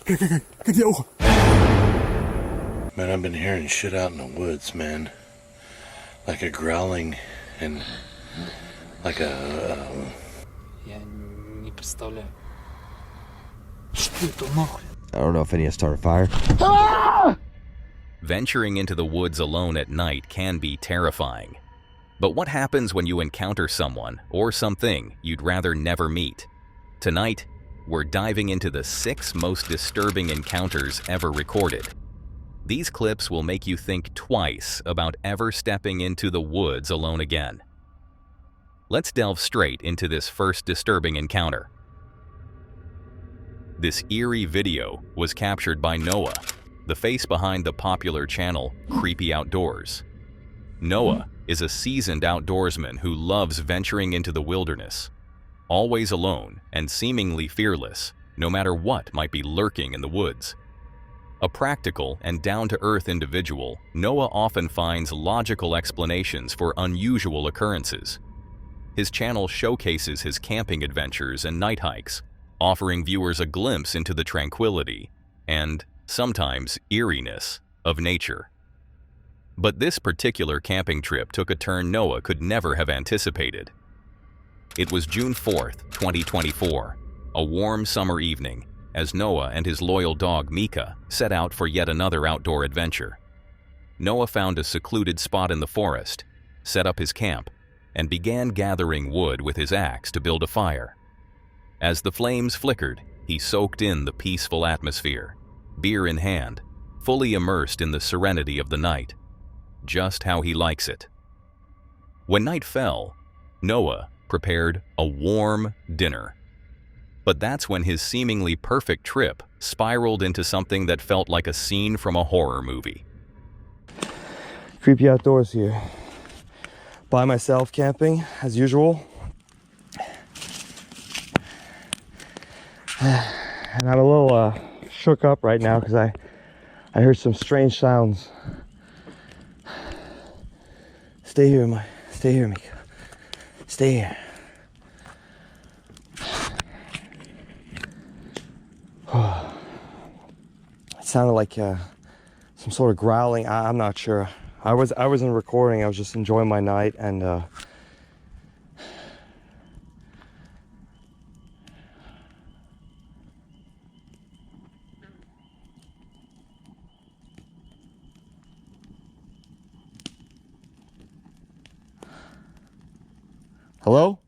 Man, I've been hearing shit out in the woods, man. Like a growling and like a... Я не представляю. Что это нахуй? I don't know if any has started fire. Venturing into the woods alone at night can be terrifying. But what happens when you encounter someone or something you'd rather never meet? Tonight, we're diving into the 6 most disturbing encounters ever recorded. These clips will make you think twice about ever stepping into the woods alone again. Let's delve straight into this first disturbing encounter. This eerie video was captured by Noah, the face behind the popular channel Creepy Outdoors. Noah is a seasoned outdoorsman who loves venturing into the wilderness, always alone and seemingly fearless, no matter what might be lurking in the woods. A practical and down-to-earth individual, Noah often finds logical explanations for unusual occurrences. His channel showcases his camping adventures and night hikes, offering viewers a glimpse into the tranquility and, sometimes, eeriness of nature. But this particular camping trip took a turn Noah could never have anticipated. It was June 4th, 2024, a warm summer evening, as Noah and his loyal dog Mika set out for yet another outdoor adventure. Noah found a secluded spot in the forest, set up his camp, and began gathering wood with his axe to build a fire. As the flames flickered, he soaked in the peaceful atmosphere, beer in hand, fully immersed in the serenity of the night, just how he likes it. When night fell, Noah prepared a warm dinner. But that's when his seemingly perfect trip spiraled into something that felt like a scene from a horror movie. Creepy Outdoors here. By myself camping, as usual. And I'm a little shook up right now because I heard some strange sounds. Stay here, Mika. Stay here. It sounded like some sort of growling. I'm not sure. I wasn't recording. I was just enjoying my night and hello?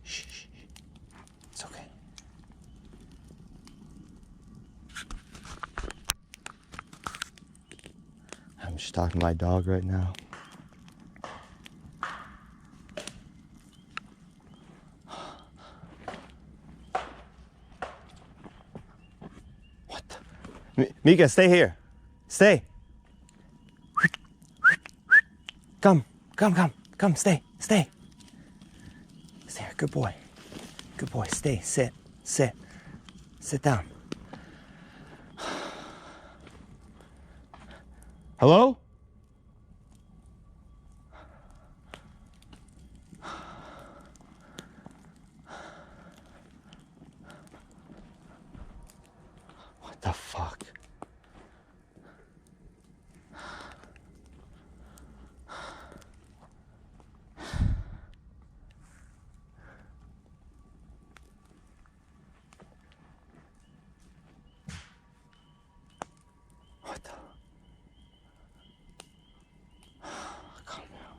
Shh. It's okay. I'm just talking to my dog right now. What the? Mika, stay here. Stay. Come, stay. Stay here, good boy. Stay, sit down. Hello? What the fuck? What the? Calm down.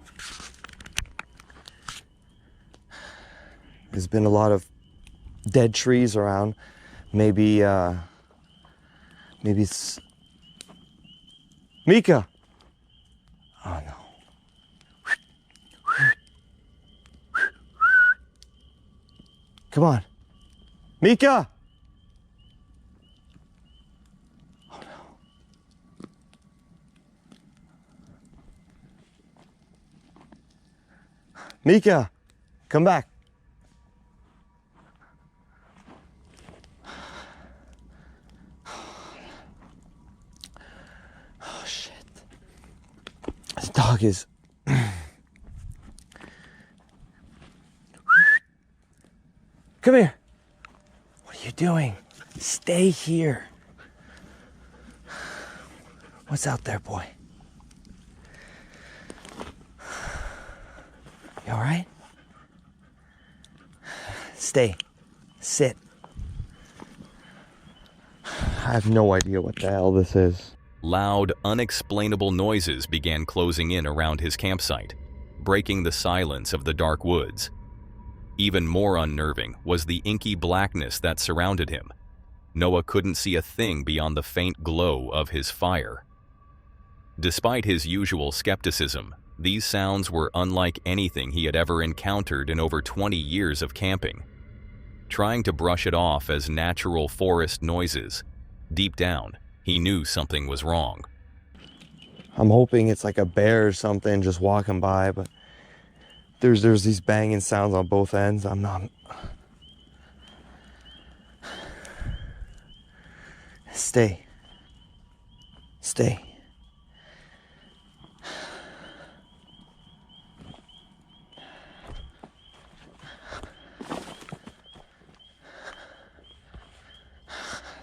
There's been a lot of dead trees around. Maybe it's Mika. Oh no. Come on. Mika! Oh no. Mika! Come back. Oh shit. This dog is... Come here. What are you doing? Stay here. What's out there, boy? You all right? Stay. Sit. I have no idea what the hell this is. Loud, unexplainable noises began closing in around his campsite, breaking the silence of the dark woods. Even more unnerving was the inky blackness that surrounded him. Noah couldn't see a thing beyond the faint glow of his fire. Despite his usual skepticism, these sounds were unlike anything he had ever encountered in over 20 years of camping. Trying to brush it off as natural forest noises, deep down, he knew something was wrong. I'm hoping it's like a bear or something just walking by, but there's these banging sounds on both ends. I'm not... Stay. Stay.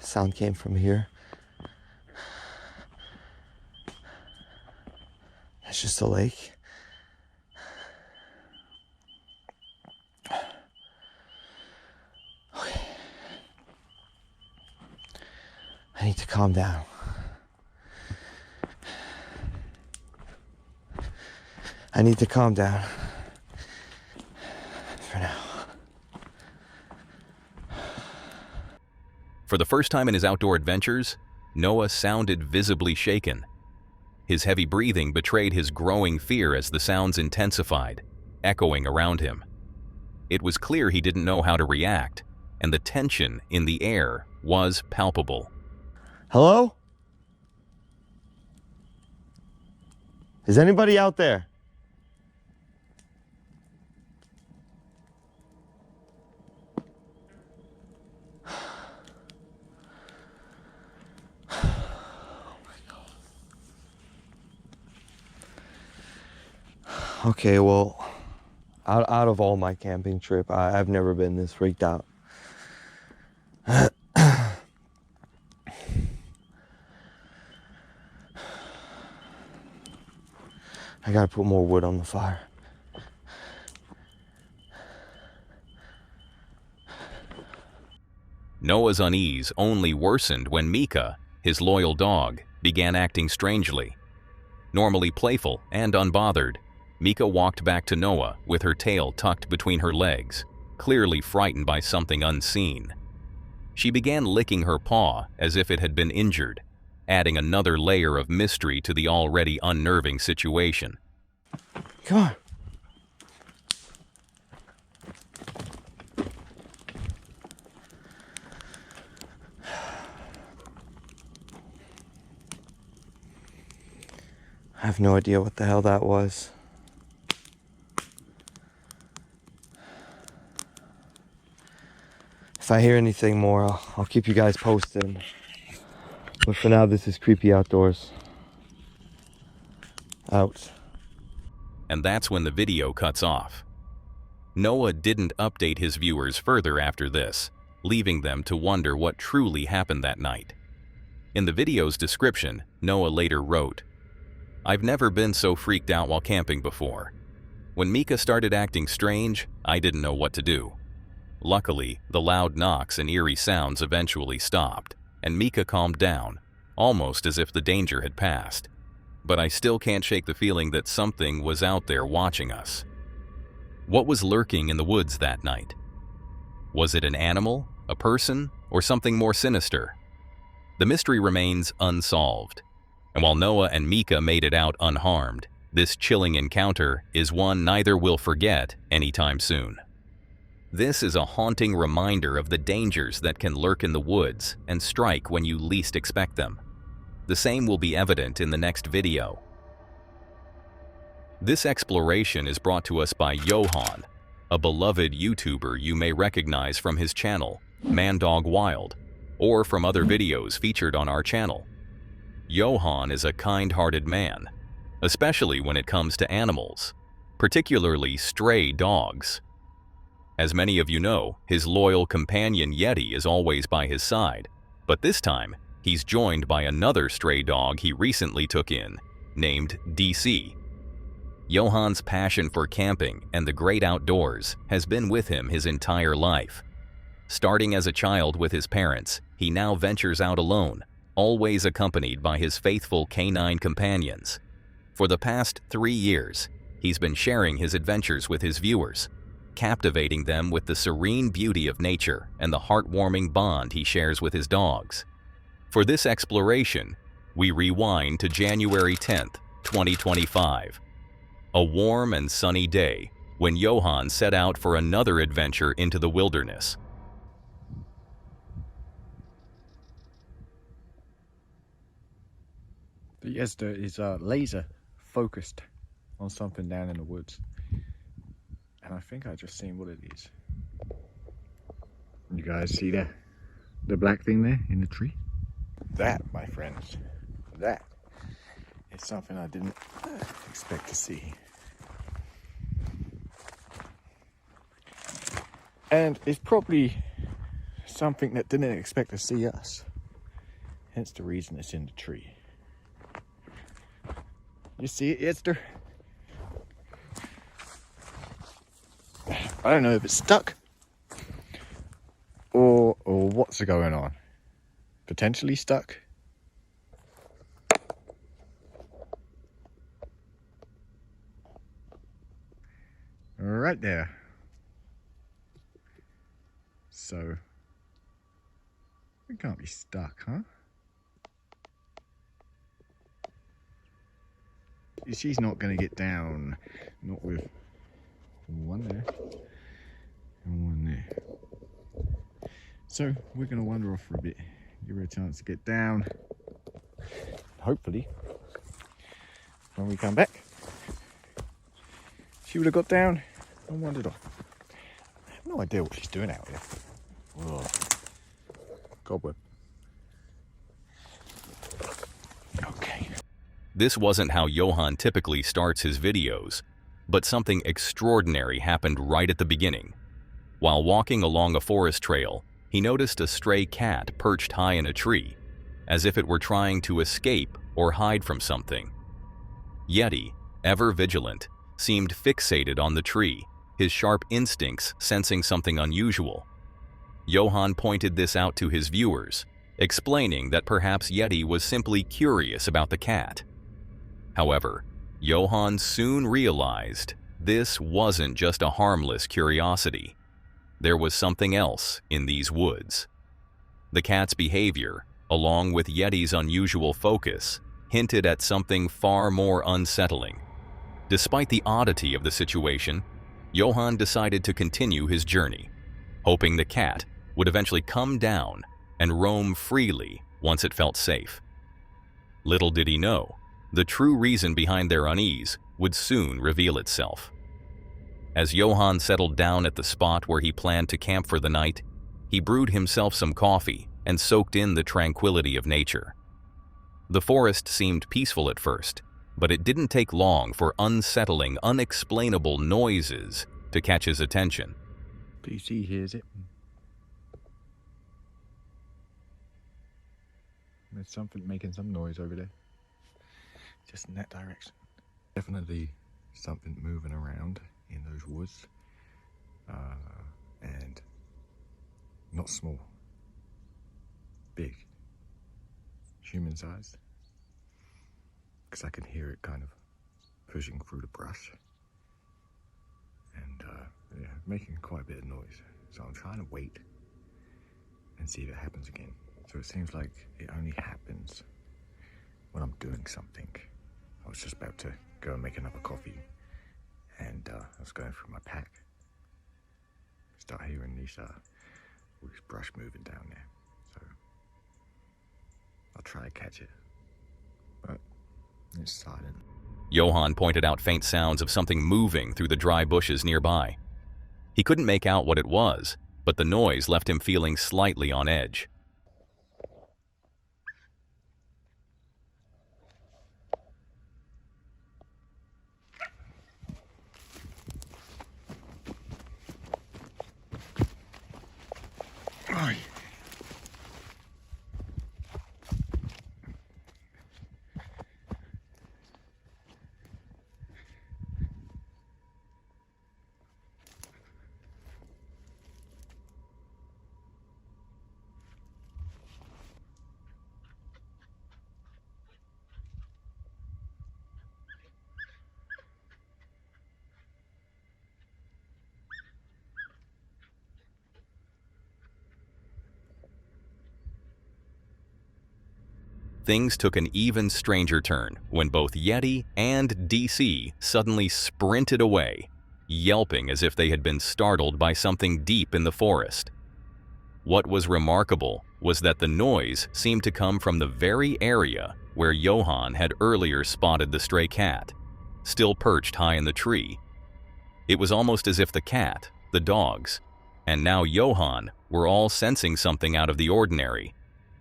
Sound came from here. That's just a lake. Okay. I need to calm down. I need to calm down. For now. For the first time in his outdoor adventures, Noah sounded visibly shaken. His heavy breathing betrayed his growing fear as the sounds intensified, echoing around him. It was clear he didn't know how to react, and the tension in the air was palpable. Hello? Is anybody out there? Okay, well, out of all my camping trip, I've never been this freaked out. I gotta put more wood on the fire. Noah's unease only worsened when Mika, his loyal dog, began acting strangely. Normally playful and unbothered, Mika walked back to Noah with her tail tucked between her legs, clearly frightened by something unseen. She began licking her paw as if it had been injured, adding another layer of mystery to the already unnerving situation. Come on. I have no idea what the hell that was. If I hear anything more, I'll keep you guys posted. But for now, this is Creepy Outdoors. Out. And that's when the video cuts off. Noah didn't update his viewers further after this, leaving them to wonder what truly happened that night. In the video's description, Noah later wrote, "I've never been so freaked out while camping before. When Mika started acting strange, I didn't know what to do. Luckily, the loud knocks and eerie sounds eventually stopped, and Mika calmed down, almost as if the danger had passed. But I still can't shake the feeling that something was out there watching us." What was lurking in the woods that night? Was it an animal, a person, or something more sinister? The mystery remains unsolved. And while Noah and Mika made it out unharmed, this chilling encounter is one neither will forget anytime soon. This is a haunting reminder of the dangers that can lurk in the woods and strike when you least expect them. The same will be evident in the next video. This exploration is brought to us by Johan, a beloved YouTuber you may recognize from his channel, Man Dog Wild, or from other videos featured on our channel. Johan is a kind-hearted man, especially when it comes to animals, particularly stray dogs. As many of you know, his loyal companion Yeti is always by his side, but this time, he's joined by another stray dog he recently took in, named DC. Johan's passion for camping and the great outdoors has been with him his entire life. Starting as a child with his parents, he now ventures out alone, always accompanied by his faithful canine companions. For the past 3 years, he's been sharing his adventures with his viewers, captivating them with the serene beauty of nature and the heartwarming bond he shares with his dogs. For this exploration, we rewind to January 10th, 2025. A warm and sunny day when Johan set out for another adventure into the wilderness. The Yezda is laser focused on something down in the woods, and I think I just seen what it is. You guys see the black thing there in the tree? That, my friends, that is something I didn't expect to see. And it's probably something that didn't expect to see us. Hence the reason it's in the tree. You see it, Esther? I don't know if it's stuck or what's going on. Potentially stuck. Right there. So it can't be stuck, huh? She's not going to get down, not with one there and one there. So we're going to wander off for a bit, give her a chance to get down. Hopefully, when we come back, she would have got down and wandered off. I have no idea what she's doing out here. Whoa. Cobweb. Okay. This wasn't how Johan typically starts his videos, but something extraordinary happened right at the beginning. While walking along a forest trail, he noticed a stray cat perched high in a tree, as if it were trying to escape or hide from something. Yeti, ever vigilant, seemed fixated on the tree, his sharp instincts sensing something unusual. Johan pointed this out to his viewers, explaining that perhaps Yeti was simply curious about the cat. However, Johan soon realized this wasn't just a harmless curiosity. There was something else in these woods. The cat's behavior, along with Yeti's unusual focus, hinted at something far more unsettling. Despite the oddity of the situation, Johan decided to continue his journey, hoping the cat would eventually come down and roam freely once it felt safe. Little did he know, the true reason behind their unease would soon reveal itself. As Johan settled down at the spot where he planned to camp for the night, he brewed himself some coffee and soaked in the tranquility of nature. The forest seemed peaceful at first, but it didn't take long for unsettling, unexplainable noises to catch his attention. PC hears it. There's something making some noise over there. Just in that direction. Definitely something moving around in those woods. And not small. Big. Human sized. Because I can hear it kind of pushing through the brush. And yeah, making quite a bit of noise. So I'm trying to wait and see if it happens again. So it seems like it only happens when I'm doing something. I was just about to go and make another coffee, and I was going through my pack. Start hearing all this brush moving down there. So I'll try to catch it, but it's silent. Johan pointed out faint sounds of something moving through the dry bushes nearby. He couldn't make out what it was, but the noise left him feeling slightly on edge. things took an even stranger turn when both Yeti and DC suddenly sprinted away, yelping as if they had been startled by something deep in the forest. What was remarkable was that the noise seemed to come from the very area where Johann had earlier spotted the stray cat, still perched high in the tree. It was almost as if the cat, the dogs, and now Johann were all sensing something out of the ordinary,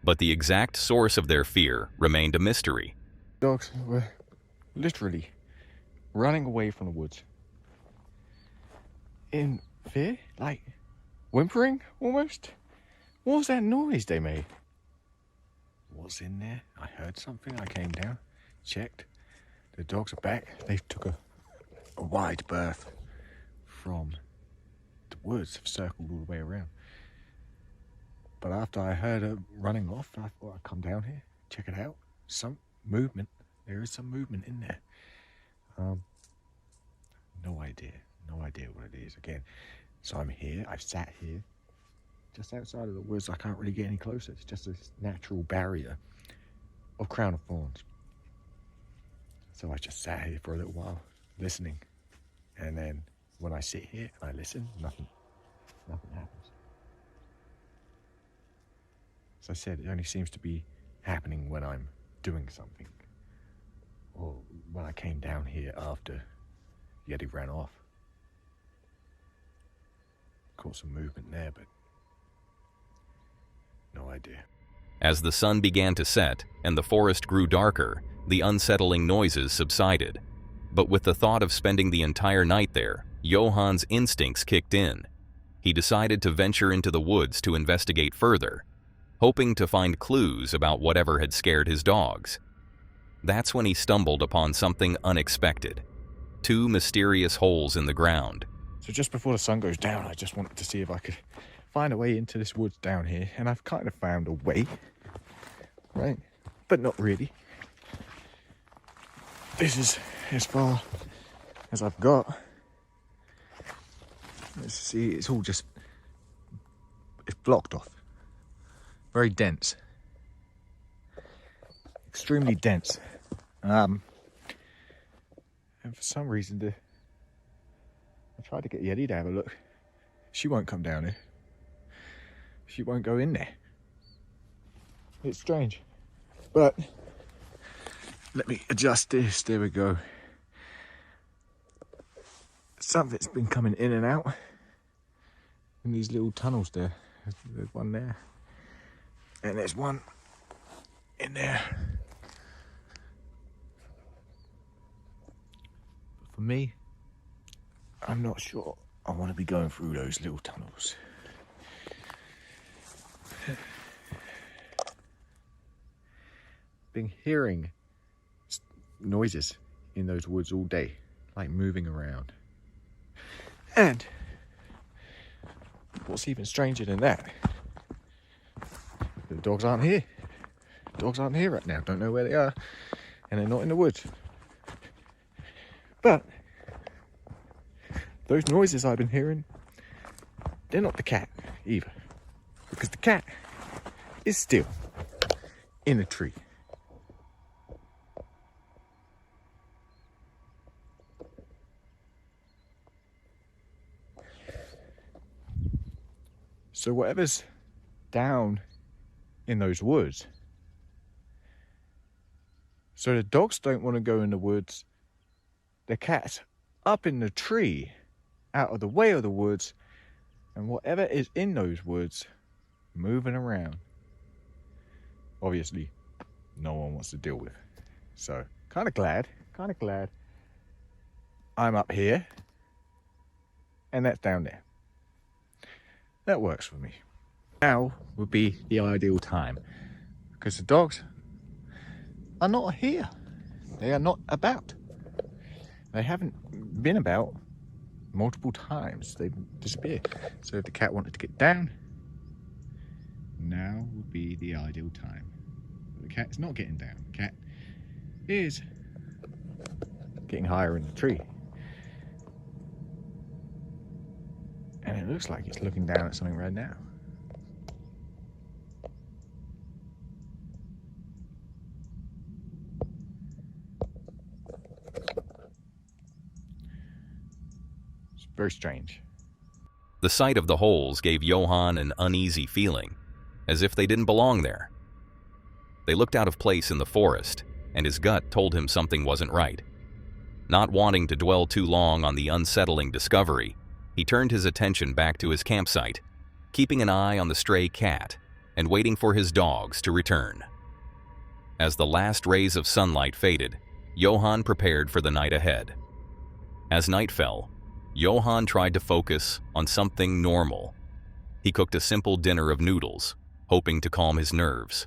but the exact source of their fear remained a mystery. Dogs were literally running away from the woods. In fear? Like whimpering almost? What was that noise they made? What's in there? I heard something. I came down, checked. The dogs are back. They took a wide berth from the woods, have circled all the way around. But after I heard her running off, I thought I'd come down here, check it out. Some movement. There is some movement in there. No idea what it is. Again, so I'm here. I've sat here, just outside of the woods. I can't really get any closer. It's just this natural barrier of crown of thorns. So I just sat here for a little while, listening. And then when I sit here and I listen, nothing happens. As I said, it only seems to be happening when I'm doing something. Or when I came down here after Yeti ran off. Caught some movement there, but no idea. As the sun began to set and the forest grew darker, the unsettling noises subsided. But with the thought of spending the entire night there, Johann's instincts kicked in. He decided to venture into the woods to investigate further, hoping to find clues about whatever had scared his dogs. That's when he stumbled upon something unexpected. 2 mysterious holes in the ground. So just before the sun goes down, I just wanted to see if I could find a way into this woods down here. And I've kind of found a way, right? But not really. This is as far as I've got. Let's see, it's all just, it's blocked off. Very dense. Extremely dense. And for some reason, I tried to get Yeti to have a look. She won't come down here. She won't go in there. It's strange. But let me adjust this. There we go. Something's been coming in and out in these little tunnels there. There's one there. And there's one in there. But for me, I'm not sure I want to be going through those little tunnels. Been hearing noises in those woods all day, like moving around. And what's even stranger than that, the dogs aren't here. Dogs aren't here right now. Don't know where they are, and they're not in the woods. But those noises I've been hearing, they're not the cat either, because the cat is still in a tree. So whatever's down in those woods, so the dogs don't want to go in the woods, the cat's up in the tree, out of the way of the woods, and whatever is in those woods, moving around, obviously no one wants to deal with. So kind of glad I'm up here and that's down there. That works for me. Now would be the ideal time, because the dogs are not here. They are not about. They haven't been about multiple times. They've disappeared. So if the cat wanted to get down, now would be the ideal time. But the cat is not getting down. The cat is getting higher in the tree. And it looks like it's looking down at something right now. Very strange. The sight of the holes gave Johann an uneasy feeling, as if they didn't belong there. They looked out of place in the forest, and his gut told him something wasn't right. Not wanting to dwell too long on the unsettling discovery, he turned his attention back to his campsite, keeping an eye on the stray cat and waiting for his dogs to return. As the last rays of sunlight faded, Johann prepared for the night ahead. As night fell, Johann tried to focus on something normal. He cooked a simple dinner of noodles, hoping to calm his nerves.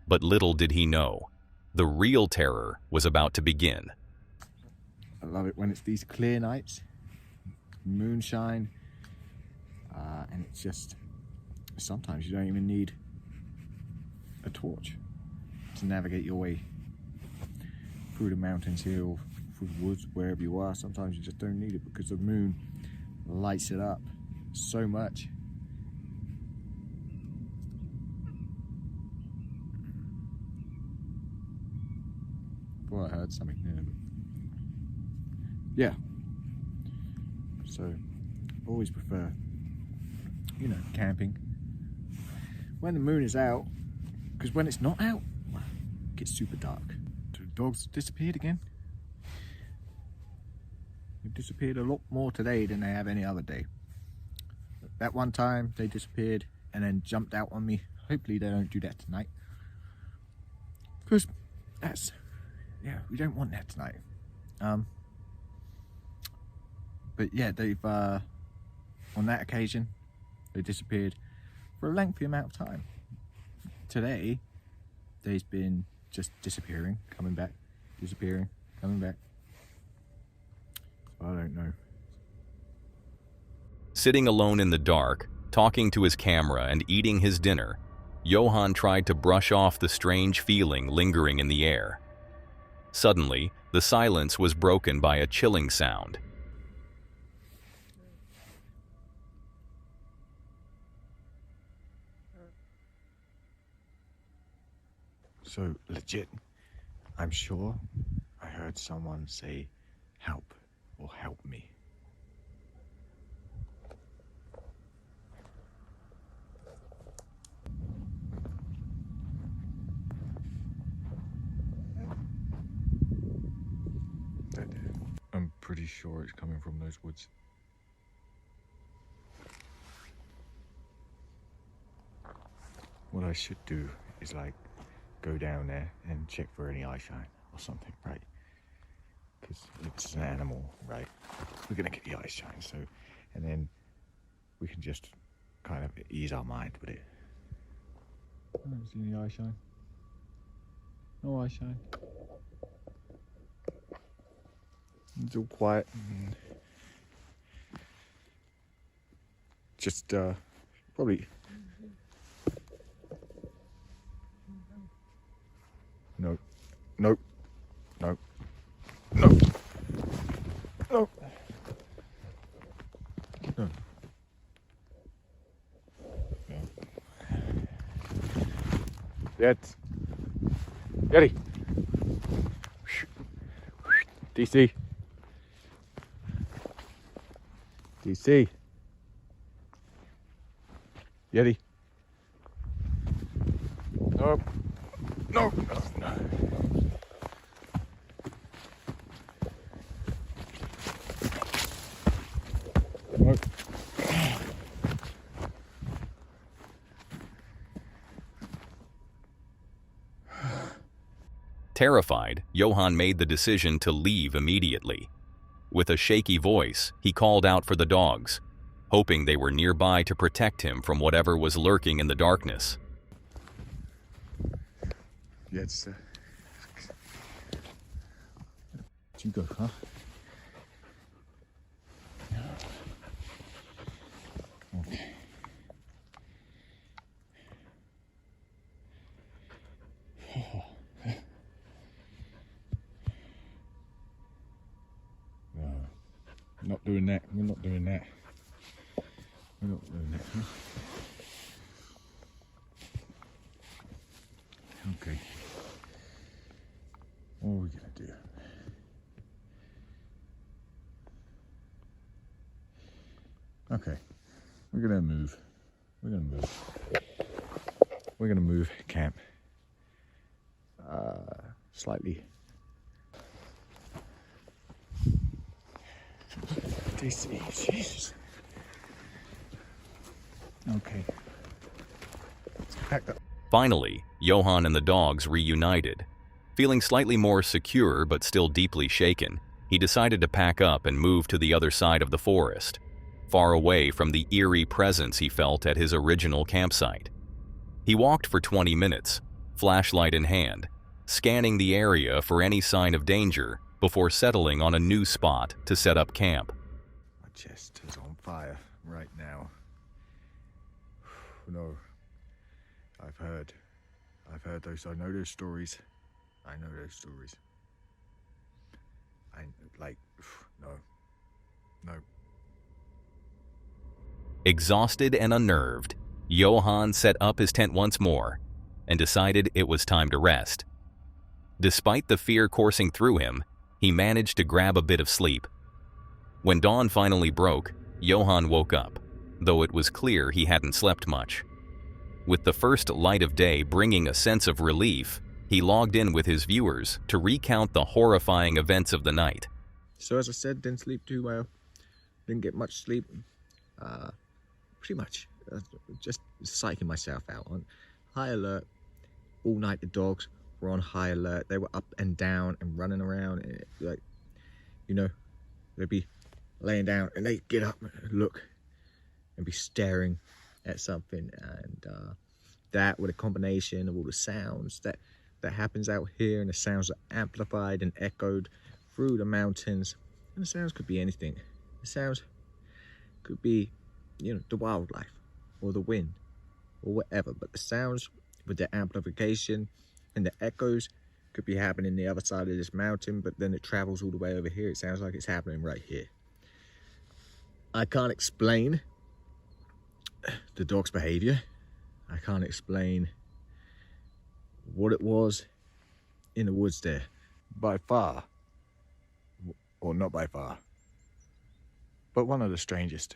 But little did he know, the real terror was about to begin. I love it when it's these clear nights, moonshine, and it's just, sometimes you don't even need a torch to navigate your way through the mountains here or through the woods, wherever you are. Sometimes you just don't need it because the moon lights it up so much. Well, I heard something there. Yeah. So, always prefer, camping when the moon is out, because when it's not out, it gets super dark. The dogs disappeared again. They've disappeared a lot more today than they have any other day. That one time they disappeared and then jumped out on me. Hopefully they don't do that tonight, because we don't want that tonight. But yeah, they've on that occasion they disappeared for a lengthy amount of time. Today they've been just disappearing, coming back, disappearing, coming back. So I don't know. Sitting alone in the dark, talking to his camera and eating his dinner, Johann tried to brush off the strange feeling lingering in the air. Suddenly, the silence was broken by a chilling sound. So legit, I'm sure I heard someone say help or help me. I'm pretty sure it's coming from those woods. What I should do is go down there and check for any eye shine or something, right? Because it's an animal, right? We're gonna get the eye shine, so, and then we can just kind of ease our mind with it. I don't see any eye shine. No eye shine. It's all quiet. Just probably. No. Nope. Nope. Nope. Nope. No. Yet. Yeti. DC. DC. Yeti. Nope. No. No. Nope. Terrified, Johann made the decision to leave immediately. With a shaky voice, he called out for the dogs, hoping they were nearby to protect him from whatever was lurking in the darkness. Yeah, it's you go, huh? Okay. No, not doing that. We're not doing that. We're not doing that, huh? Okay. What are we gonna do? Okay, we're gonna move. We're gonna move camp slightly. Jesus. Okay. Let's pack up. Finally, Johan and the dogs reunited. Feeling slightly more secure but still deeply shaken, he decided to pack up and move to the other side of the forest, far away from the eerie presence he felt at his original campsite. He walked for 20 minutes, flashlight in hand, scanning the area for any sign of danger before settling on a new spot to set up camp. My chest is on fire right now. No, I've heard those. I know those stories. No. Exhausted and unnerved, Johan set up his tent once more and decided it was time to rest. Despite the fear coursing through him, he managed to grab a bit of sleep. When dawn finally broke, Johan woke up, though it was clear he hadn't slept much. With the first light of day bringing a sense of relief, he logged in with his viewers to recount the horrifying events of the night. So as I said, didn't sleep too well. Didn't get much sleep. Pretty much just psyching myself out on high alert all night. The dogs were on high alert. They were up and down and running around, like, you know, they'd be laying down and they'd get up and look and be staring at something. And that, with a combination of all the sounds that happens out here, and the sounds are amplified and echoed through the mountains. And the sounds could be anything. The sounds could be, you know, the wildlife or the wind or whatever, but the sounds with the amplification and the echoes could be happening the other side of this mountain, but then it travels all the way over here. It sounds like it's happening right here. I can't explain the dog's behavior. I can't explain what it was in the woods there. By far, or not by far, but one of the strangest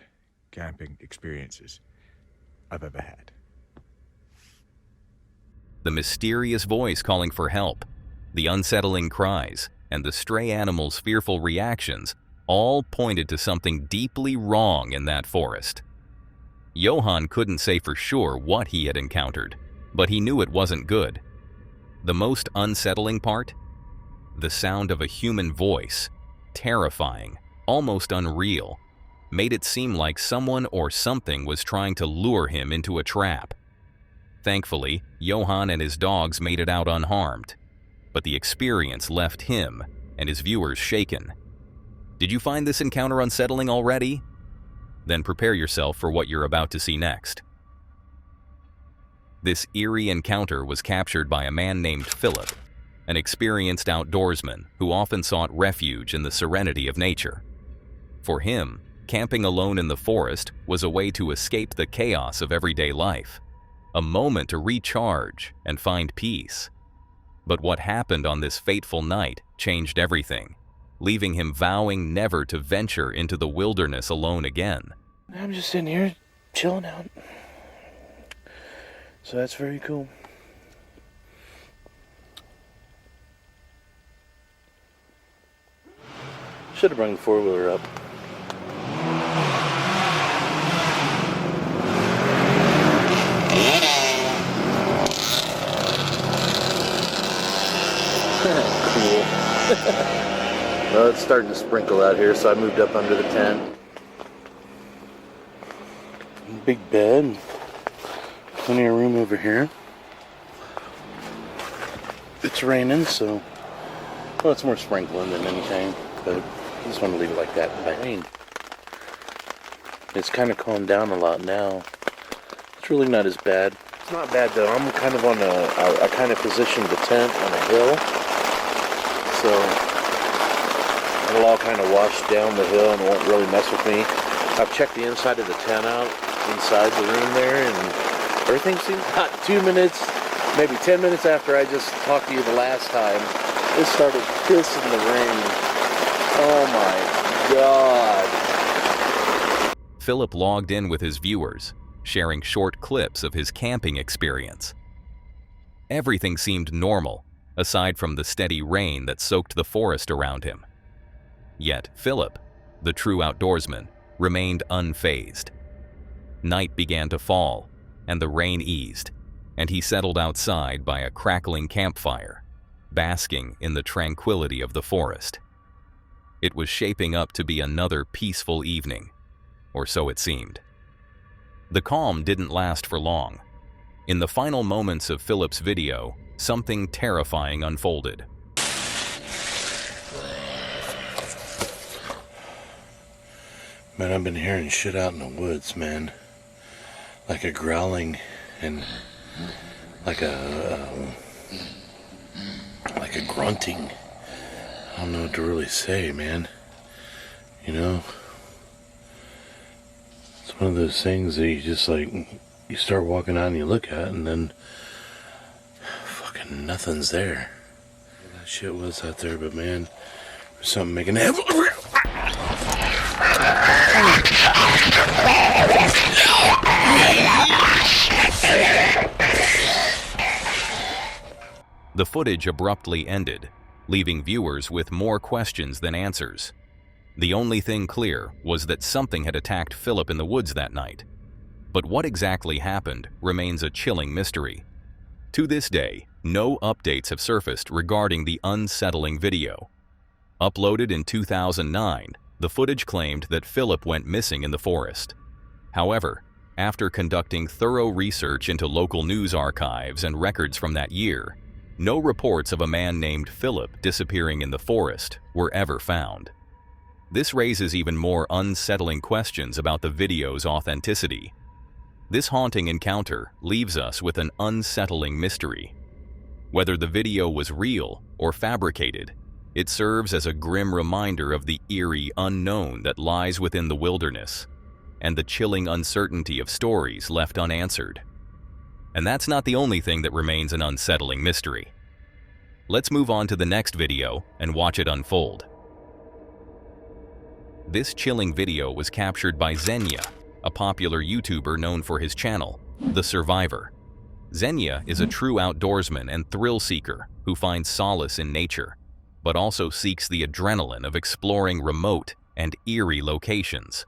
camping experiences I've ever had. The mysterious voice calling for help, the unsettling cries, and the stray animals' fearful reactions all pointed to something deeply wrong in that forest. Johan couldn't say for sure what he had encountered, but he knew it wasn't good. The most unsettling part? The sound of a human voice, terrifying, almost unreal, made it seem like someone or something was trying to lure him into a trap. Thankfully, Johan and his dogs made it out unharmed, but the experience left him and his viewers shaken. Did you find this encounter unsettling already? Then prepare yourself for what you're about to see next. This eerie encounter was captured by a man named Philip, an experienced outdoorsman who often sought refuge in the serenity of nature. For him, camping alone in the forest was a way to escape the chaos of everyday life, a moment to recharge and find peace. But what happened on this fateful night changed everything, leaving him vowing never to venture into the wilderness alone again. I'm just sitting here chilling out. So that's very cool. Should have brought the four-wheeler up. Cool. Well, it's starting to sprinkle out here, so I moved up under the tent. Big bed. Plenty of room over here. It's raining, so... Well, it's more sprinkling than anything, but I just want to leave it like that in the rain. It's kind of calmed down a lot now. It's really not as bad. It's not bad, though. I'm kind of on I kind of positioned the tent on a hill, so it'll all kind of wash down the hill and it won't really mess with me. I've checked the inside of the tent out, inside the room there, and everything seems about 2 minutes, maybe 10 minutes after I just talked to you the last time, it started pissing the rain. Oh my God. Philip logged in with his viewers, sharing short clips of his camping experience. Everything seemed normal, aside from the steady rain that soaked the forest around him. Yet Philip, the true outdoorsman, remained unfazed. Night began to fall, and the rain eased, and he settled outside by a crackling campfire, basking in the tranquility of the forest. It was shaping up to be another peaceful evening, or so it seemed. The calm didn't last for long. In the final moments of Philip's video, something terrifying unfolded. Man, I've been hearing shit out in the woods, man. Like a growling and like a grunting. I don't know what to really say, man. You know? It's one of those things that you just like, you start walking out and you look at and then fucking nothing's there. That shit was out there, but man, there's something making it. The footage abruptly ended, leaving viewers with more questions than answers. The only thing clear was that something had attacked Philip in the woods that night. But what exactly happened remains a chilling mystery. To this day, no updates have surfaced regarding the unsettling video. Uploaded in 2009, the footage claimed that Philip went missing in the forest. However, after conducting thorough research into local news archives and records from that year, no reports of a man named Philip disappearing in the forest were ever found. This raises even more unsettling questions about the video's authenticity. This haunting encounter leaves us with an unsettling mystery. Whether the video was real or fabricated, it serves as a grim reminder of the eerie unknown that lies within the wilderness and the chilling uncertainty of stories left unanswered. And that's not the only thing that remains an unsettling mystery. Let's move on to the next video and watch it unfold. This chilling video was captured by Xenia, a popular YouTuber known for his channel, The Survivor. Xenia is a true outdoorsman and thrill seeker who finds solace in nature, but also seeks the adrenaline of exploring remote and eerie locations.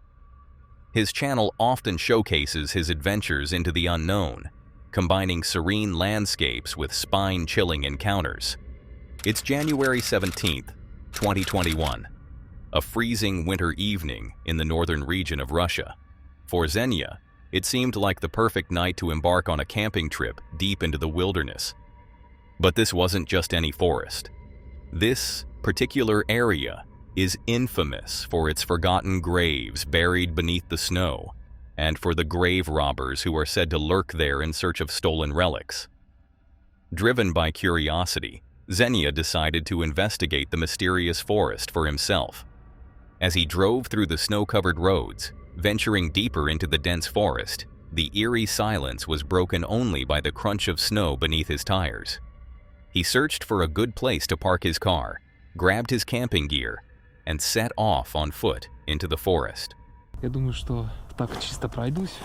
His channel often showcases his adventures into the unknown, combining serene landscapes with spine-chilling encounters. It's January 17th, 2021, a freezing winter evening in the northern region of Russia. For Xenia, it seemed like the perfect night to embark on a camping trip deep into the wilderness. But this wasn't just any forest. This particular area is infamous for its forgotten graves buried beneath the snow, and for the grave robbers who are said to lurk there in search of stolen relics. Driven by curiosity, Xenia decided to investigate the mysterious forest for himself. As he drove through the snow-covered roads, venturing deeper into the dense forest, the eerie silence was broken only by the crunch of snow beneath his tires. He searched for a good place to park his car, grabbed his camping gear, and set off on foot into the forest. Я думаю, что так чисто пройдусь.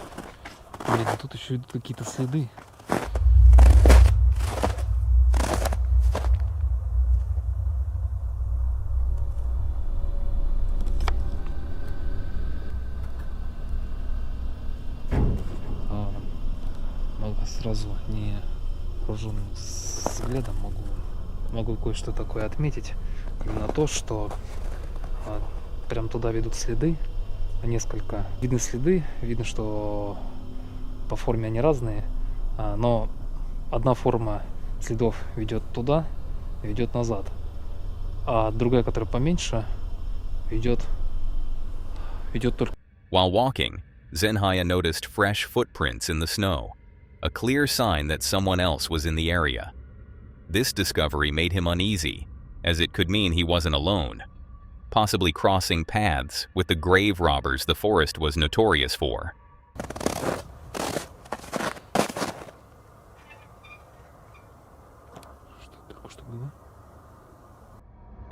Блин, а тут еще идут какие-то следы. Сразу невооруженным взглядом могу кое-что такое отметить. Именно то, что прям туда ведут следы. Несколько видны следы, видно, что по форме они разные, но одна форма следов ведет туда, ведет назад, а другая, которая поменьше, ведет только. While walking, Xenia noticed fresh footprints in the snow, a clear sign that someone else was in the area. This discovery made him uneasy, as it could mean he wasn't alone, possibly crossing paths with the grave robbers the forest was notorious for.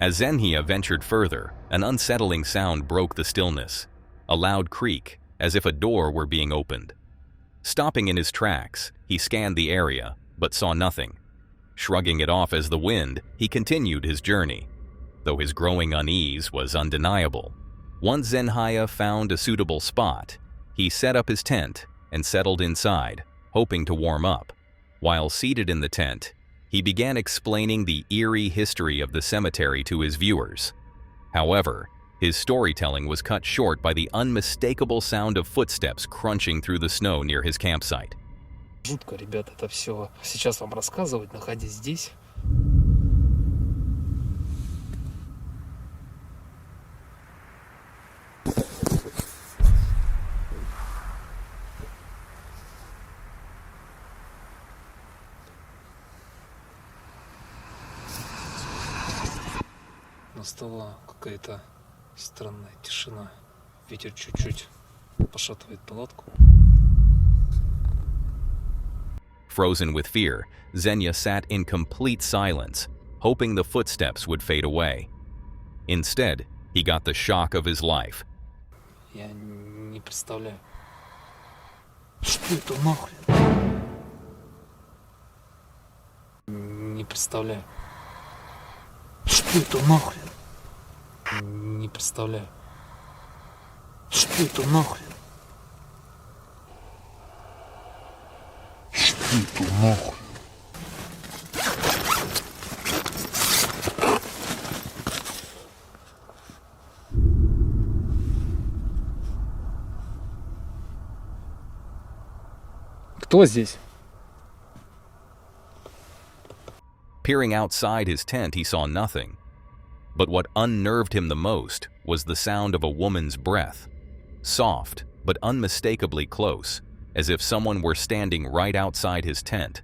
As Xenia ventured further, an unsettling sound broke the stillness, a loud creak, as if a door were being opened. Stopping in his tracks, he scanned the area, but saw nothing. Shrugging it off as the wind, he continued his journey. Though his growing unease was undeniable. Once Zenhaya found a suitable spot, he set up his tent and settled inside, hoping to warm up. While seated in the tent, he began explaining the eerie history of the cemetery to his viewers. However, his storytelling was cut short by the unmistakable sound of footsteps crunching through the snow near his campsite. Жутко, ребят, это все сейчас вам рассказывать, находясь здесь. Настала какая-то странная тишина. Ветер чуть-чуть пошатывает палатку. Frozen with fear, Xenia sat in complete silence, hoping the footsteps would fade away. Instead, he got the shock of his life. Я не представляю. Что это нахрен? Не представляю. Что это нахрен? Не представляю. Что это нахрен? Что это нахрен? Кто здесь? Peering outside his tent, he saw nothing. But what unnerved him the most was the sound of a woman's breath, soft but unmistakably close, as if someone were standing right outside his tent.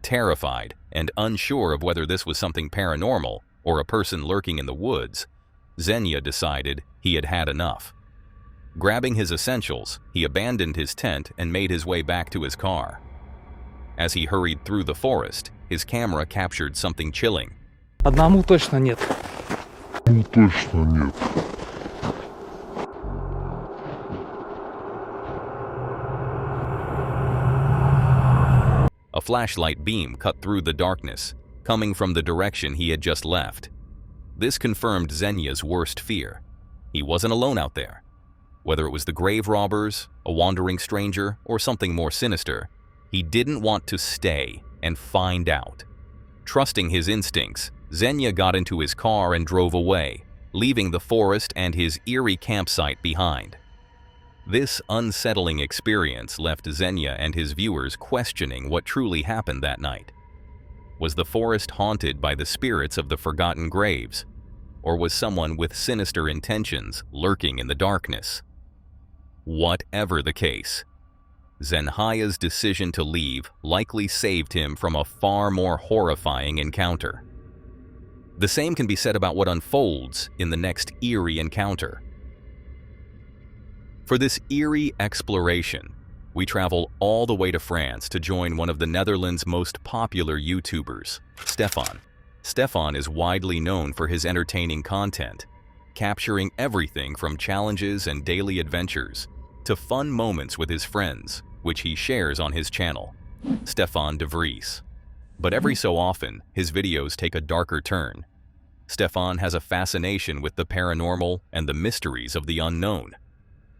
Terrified and unsure of whether this was something paranormal or a person lurking in the woods, Xenia decided he had had enough. Grabbing his essentials, he abandoned his tent and made his way back to his car. As he hurried through the forest, his camera captured something chilling. Одному точно нет. Точно нет. A flashlight beam cut through the darkness, coming from the direction he had just left. This confirmed Xenia's worst fear. He wasn't alone out there. Whether it was the grave robbers, a wandering stranger, or something more sinister, he didn't want to stay and find out. Trusting his instincts, Xenia got into his car and drove away, leaving the forest and his eerie campsite behind. This unsettling experience left Xenia and his viewers questioning what truly happened that night. Was the forest haunted by the spirits of the forgotten graves? Or was someone with sinister intentions lurking in the darkness? Whatever the case, Zenhaya's decision to leave likely saved him from a far more horrifying encounter. The same can be said about what unfolds in the next eerie encounter. For this eerie exploration, we travel all the way to France to join one of the Netherlands' most popular YouTubers, Stefan. Stefan is widely known for his entertaining content, capturing everything from challenges and daily adventures to fun moments with his friends, which he shares on his channel, Stefan de Vries. But every so often, his videos take a darker turn. Stefan has a fascination with the paranormal and the mysteries of the unknown,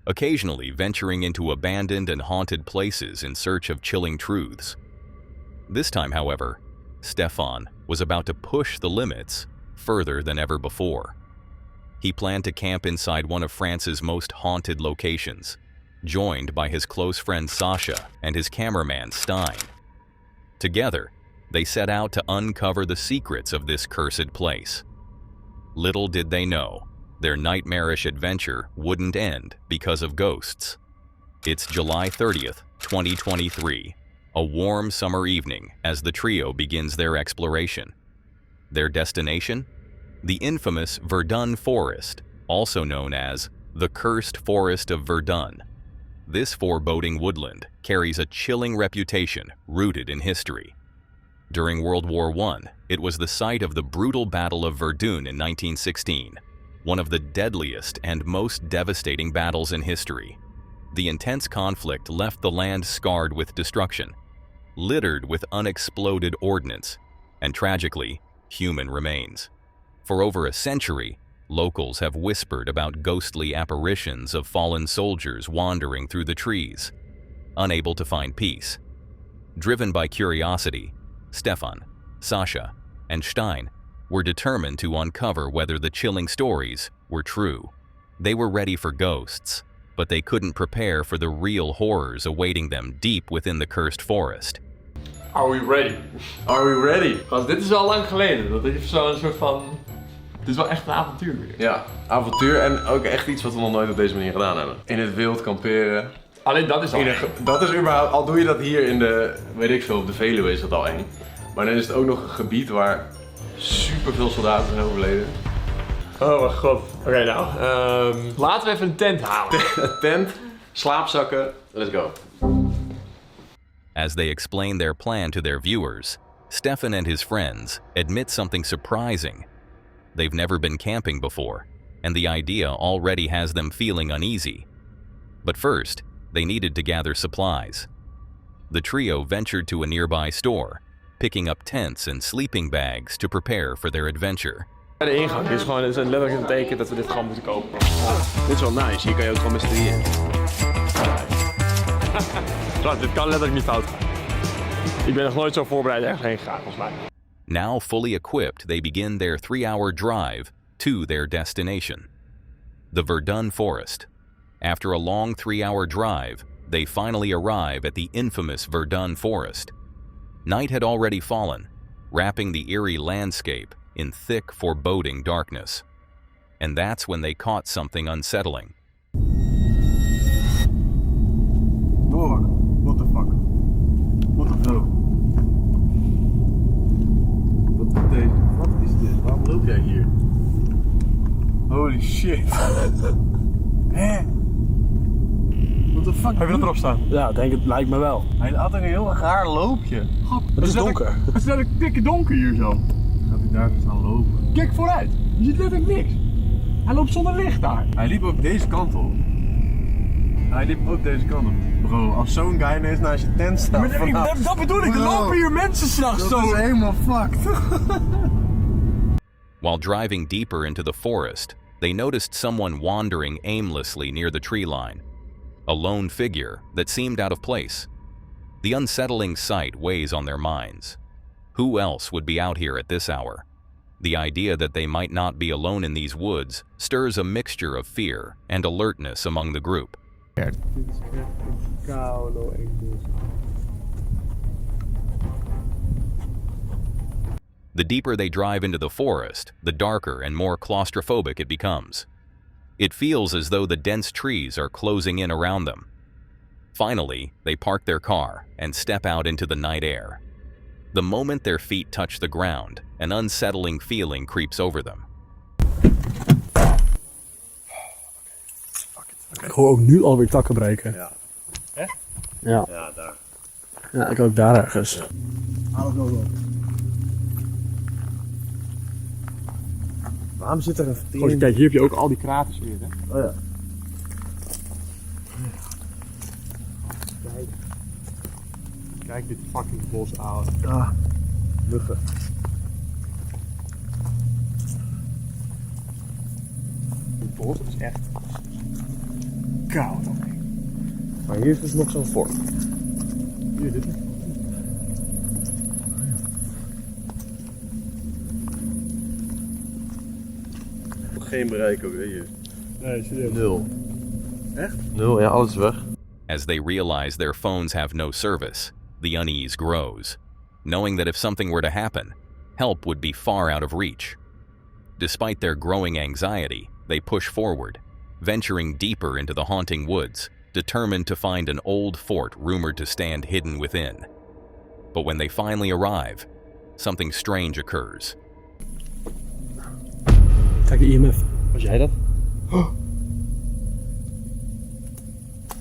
occasionally venturing into abandoned and haunted places in search of chilling truths. This time, however, Stefan was about to push the limits further than ever before. He planned to camp inside one of France's most haunted locations, joined by his close friend Sasha and his cameraman Stein. Together, they set out to uncover the secrets of this cursed place. Little did they know, their nightmarish adventure wouldn't end because of ghosts. It's July 30th, 2023, a warm summer evening as the trio begins their exploration. Their destination? The infamous Verdun Forest, also known as the Cursed Forest of Verdun. This foreboding woodland carries a chilling reputation rooted in history. During World War I, it was the site of the brutal Battle of Verdun in 1916, one of the deadliest and most devastating battles in history. The intense conflict left the land scarred with destruction, littered with unexploded ordnance, and tragically, human remains. For over a century, locals have whispered about ghostly apparitions of fallen soldiers wandering through the trees, unable to find peace. Driven by curiosity, Stefan, Sasha, and Stein were determined to uncover whether the chilling stories were true. They were ready for ghosts, but they couldn't prepare for the real horrors awaiting them deep within the cursed forest. Are we ready? Are we ready? Want dit is wel lang geleden. Dat is zo'n soort van... Het is wel echt een avontuur weer. Ja, avontuur en ook echt iets wat we nog nooit op deze manier gedaan hebben. In het wild kamperen. Alleen dat is al eng. Dat is überhaupt, al doe je dat hier in de, weet ik veel, op de Veluwe is dat al eng. Maar dan is het ook nog een gebied waar super veel soldaten zijn overleden. Oh mijn god. Oké, nou. Laten we even een tent halen. Tent, slaapzakken, let's go. As they explain their plan to their viewers, Stefan and his friends admit something surprising. They've never been camping before, and the idea already has them feeling uneasy. But first, they needed to gather supplies. The trio ventured to a nearby store, picking up tents and sleeping bags to prepare for their adventure. De ingang is gewoon letterlijk een teken dat we dit gewoon moeten kopen. Dit is wel nice, hier kan je ook gewoon met z'n drieën. Dit kan letterlijk niet fout gaan. Ik ben nog nooit zo voorbereid ergens heen gegaan, volgens mij. Now fully equipped, they begin their 3-hour drive to their destination, the Verdun Forest. After a long 3-hour drive, they finally arrive at the infamous Verdun Forest. Night had already fallen, wrapping the eerie landscape in thick, foreboding darkness. And that's when they caught something unsettling. Dog, what the fuck? What the hell? Wat is dit? Waarom loop jij hier? Holy shit. Hè? What the fuck? Heb je dat erop staan? Ja, denk het lijkt me wel. Hij had een heel raar loopje. Het is donker. Het is letterlijk dikke donker hier zo. Gaat hij daar eens aan lopen? Kijk vooruit. Je ziet letterlijk niks. Hij loopt zonder licht daar. Hij liep ook deze kant op. Hij liep ook deze kant op. Bro, als zo'n guy ineens naast je tent staat. Dat bedoel ik, er lopen hier mensen s'nachts zo. Dat is helemaal fucked. While driving deeper into the forest, they noticed someone wandering aimlessly near the tree line. A lone figure that seemed out of place. The unsettling sight weighs on their minds. Who else would be out here at this hour? The idea that they might not be alone in these woods stirs a mixture of fear and alertness among the group. The deeper they drive into the forest, the darker and more claustrophobic it becomes. It feels as though the dense trees are closing in around them. Finally, they park their car and step out into the night air. The moment their feet touch the ground, an unsettling feeling creeps over them. Ik hoor ook nu alweer takken breken. Ja. Echt? Ja. Ja, daar. Ja, ik ook daar ergens. Ja. Haal het nog op. Waarom zit er een Goed, kijk, hier heb je ook al die kraters weer, hè? Oh ja. Kijk. Kijk dit fucking bos, ouwe. Ah, muggen. Het bos is echt koud. Maar hier is dus nog zo'n fort. Hier, dit is... Geen bereik ook, hè hier. Nee, serieus. 0. Echt? 0, ja, alles is weg. As they realize their phones have no service, the unease grows, knowing that if something were to happen, help would be far out of reach. Despite their growing anxiety, they push forward, venturing deeper into the haunting woods, determined to find an old fort rumored to stand hidden within. But when they finally arrive, something strange occurs. Kijk de IMF. Was jij dat? Oh.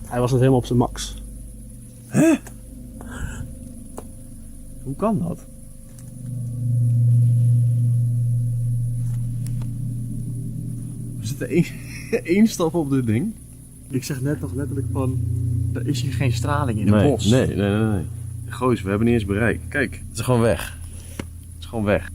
Hij was net helemaal op zijn max. Hè? Hoe kan dat? We zitten één stap op dit ding. Ik zeg net nog letterlijk van, er is hier geen straling in het bos. Nee. Goos, we hebben niet eens bereikt. Kijk, het is gewoon weg. Het is gewoon weg.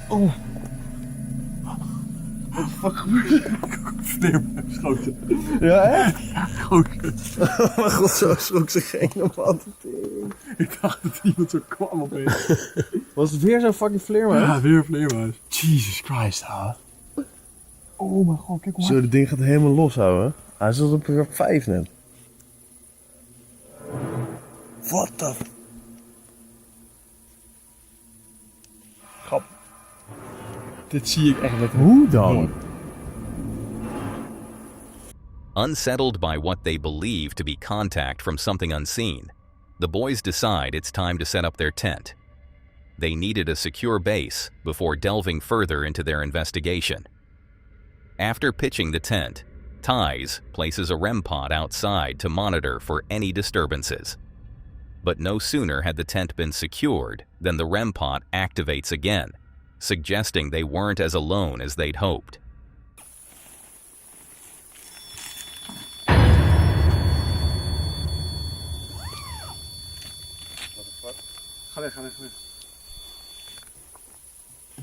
Oh. Wat de fuck gebeurt er? Vleermuis schoten. Ja, echt? Ja, gozer. Oh mijn god, zo schrok ze geen normaal. Ik dacht dat iemand zo kwam opeens. Was het weer zo'n fucking vleermuis? Ja, weer een vleermuis. Jesus Christ, ha. Oh mijn god, kijk hoe Zo, dit ding gaat helemaal los houden. Hij zat op 5 net. What the... Grap. Dit zie ik echt met Hoe dan? Unsettled by what they believe to be contact from something unseen, the boys decide it's time to set up their tent. They needed a secure base before delving further into their investigation. After pitching the tent, Ties places a REM pod outside to monitor for any disturbances. But no sooner had the tent been secured than the REM pod activates again, suggesting they weren't as alone as they'd hoped. Ga weg.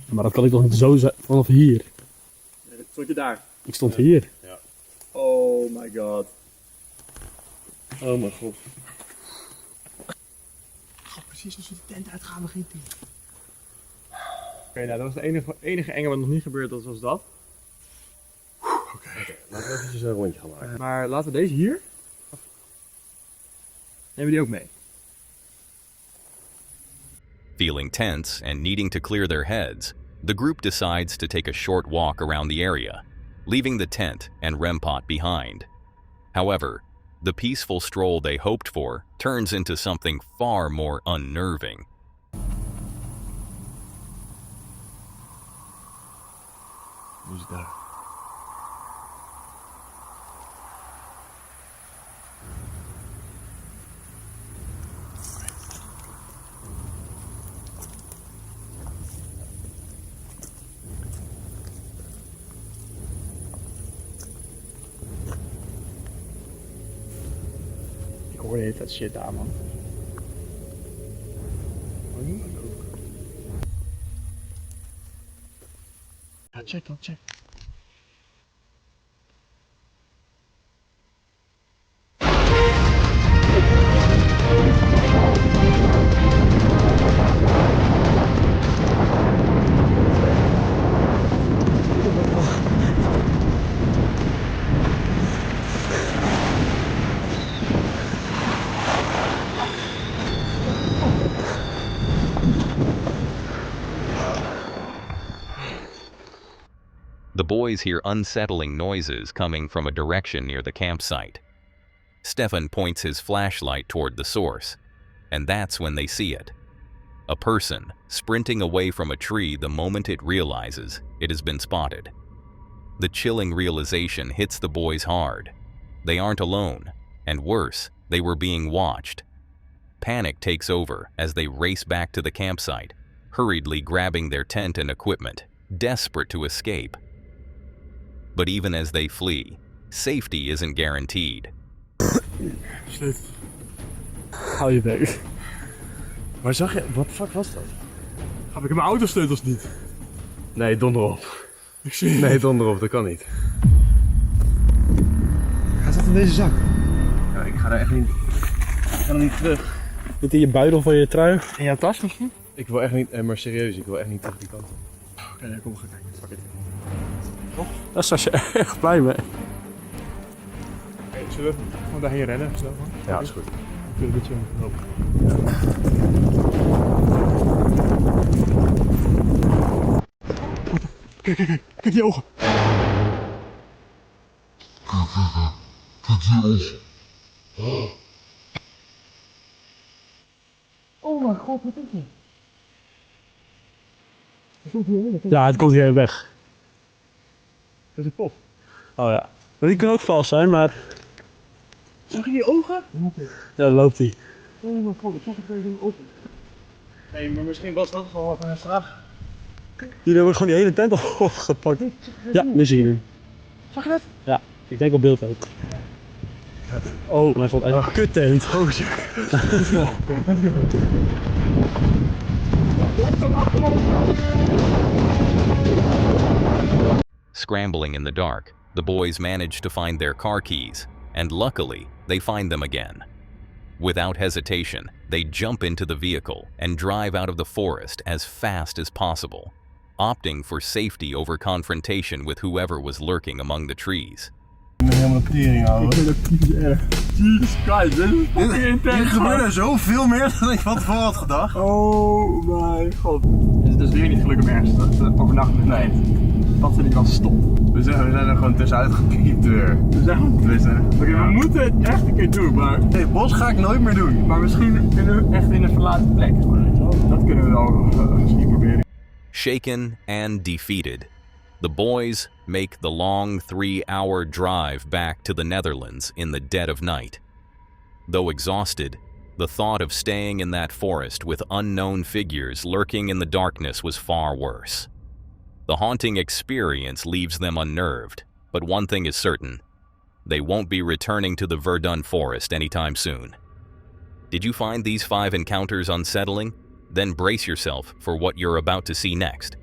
Maar dat kan ik toch niet zo vanaf hier? Stond je daar? Ik stond hier. Ja. Oh my god. Oh mijn god. Precies als we de tent uitgaan begint hij. Oké, nou dat was de enige enge wat nog niet gebeurd was dat. Oké. Laten we eventjes een rondje gaan maken. Maar laten we deze hier. Nemen we die ook mee? Feeling tense and needing to clear their heads, the group decides to take a short walk around the area, leaving the tent and REM pod behind. However, the peaceful stroll they hoped for turns into something far more unnerving. Hoe is het daar? Ik hoor de hele tijd shit daar, man. Ja, check dan, check. The boys hear unsettling noises coming from a direction near the campsite. Stefan points his flashlight toward the source, and that's when they see it. A person sprinting away from a tree the moment it realizes it has been spotted. The chilling realization hits the boys hard. They aren't alone, and worse, they were being watched. Panic takes over as they race back to the campsite, hurriedly grabbing their tent and equipment, desperate to escape. But even as they flee, safety isn't guaranteed. Sleutel. Hou je bek. Maar zag je, wat de fuck was dat? Heb ik mijn autosleutels niet? Nee, donder op. Ik zie het. Nee, donder op, dat kan niet. Hij zat in deze zak. Ja, ik ga daar echt niet. Ik ga er niet terug. Zit in je buidel van je trui? In jouw tas misschien? Ik wil echt niet, maar serieus, ik wil echt niet terug die kant op. Oké, kom, we gaan kijken. Fuck it. Daar was je echt blij mee. Oké, zullen we gewoon daarheen rennen? Snel, man? Ja, is goed. Ik wil een beetje lopen. Kijk die ogen. Oh mijn god, wat is dit? Ja, het komt hier weg. Dat is een pop. Oh ja. Maar die kan ook vals zijn, maar Zag je die ogen? Ja, daar loopt hij. Oh mijn god, ik zag het even open. Nee, maar misschien was dat gewoon wat een vraag. Jullie hebben gewoon die hele tent al gepakt. Ja, nu zie je hem. Zag je dat? Ja, ik denk op beeld ook. Oh, mijn god, een kuttent. Oh, Scrambling in the dark, the boys manage to find their car keys, and luckily, they find them again. Without hesitation, they jump into the vehicle and drive out of the forest as fast as possible, opting for safety over confrontation with whoever was lurking among the trees. Ik ben helemaal tering, ouwe. Ik vind dat typisch erg. Jesus Christ, dit is fucking intens. Er gebeurde zoveel meer dan ik van tevoren had gedacht. Oh mijn god. Het is dus weer niet gelukkig om ergens overnachten in de tijd. Dat vind ik wel stop. We zijn er gewoon tussenuit gepiept weer. We zijn Oké, we moeten het echt een keer doen, maar... Nee, bos ga ik nooit meer doen. Maar misschien echt in een verlaten plek. Dat kunnen we wel misschien proberen. Shaken and defeated, the boys make the long 3-hour drive back to the Netherlands in the dead of night. Though exhausted, the thought of staying in that forest with unknown figures lurking in the darkness was far worse. The haunting experience leaves them unnerved, but one thing is certain: they won't be returning to the Verdun forest anytime soon. Did you find these 5 encounters unsettling? Then brace yourself for what you're about to see next.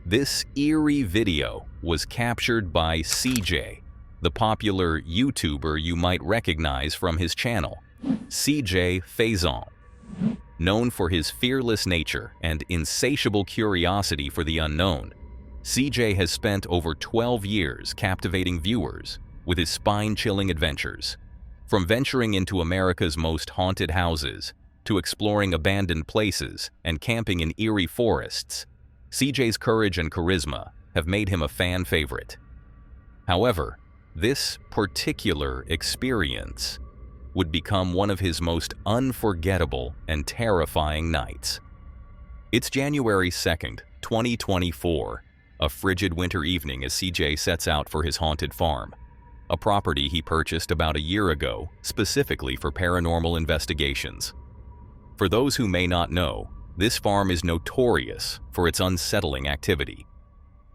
This eerie video was captured by CJ, the popular YouTuber you might recognize from his channel, CJ Faison. Known for his fearless nature and insatiable curiosity for the unknown, CJ has spent over 12 years captivating viewers with his spine-chilling adventures. From venturing into America's most haunted houses to exploring abandoned places and camping in eerie forests, CJ's courage and charisma have made him a fan favorite. However, this particular experience would become one of his most unforgettable and terrifying nights. It's January 2nd, 2024, a frigid winter evening as CJ sets out for his haunted farm, a property he purchased about a year ago specifically for paranormal investigations. For those who may not know, this farm is notorious for its unsettling activity.